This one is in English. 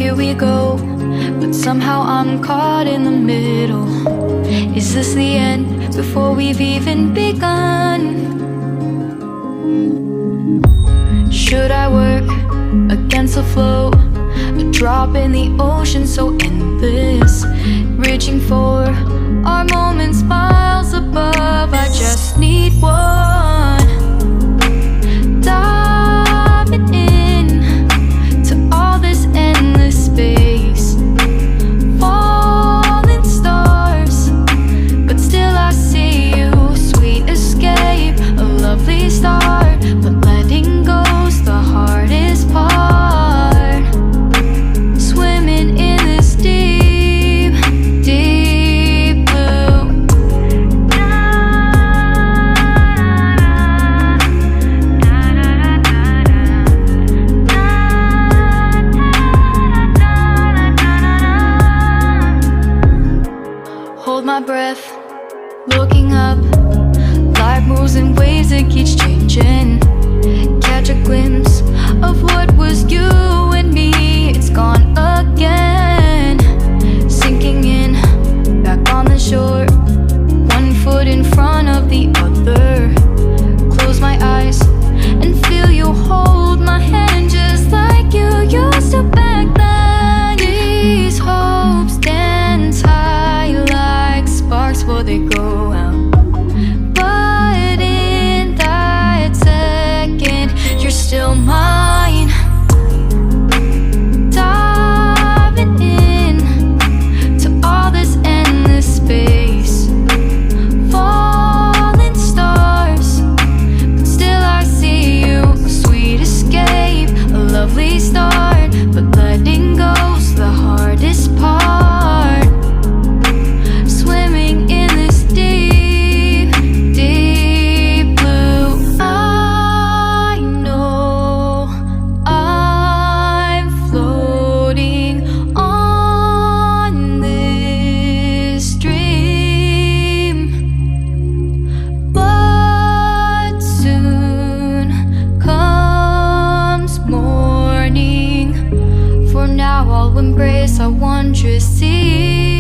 here we go, but somehow I'm caught in the middle. Is this the end before we've even begun? Should I work against the flow? A drop in the ocean so endless, reaching for our moments miles above. I just need one, diving in to all this endless space, falling stars, but still I see you. Sweet escape, a lovely start, but letting go's the hardest part. Swimming in this deep, deep blue. Hold my breath, looking up. Life moves in waves that keeps changing. Catch a glimpse of what was you and me. It's gone again, sinking in, back on the shore, one foot in front of the other. Close my eyes and feel you hold my hand just like you used to back then. These hopes dance high like sparks before they go out. But in that second, you're still mine. Diving in to all this endless space, falling stars, but still I see you. A sweet escape, a lovely start, but letting go's the hardest part. Swimming in this deep, deep blue. I know I'm floating on this dream, but soon comes morning. For now I'll embrace our wondrous sea.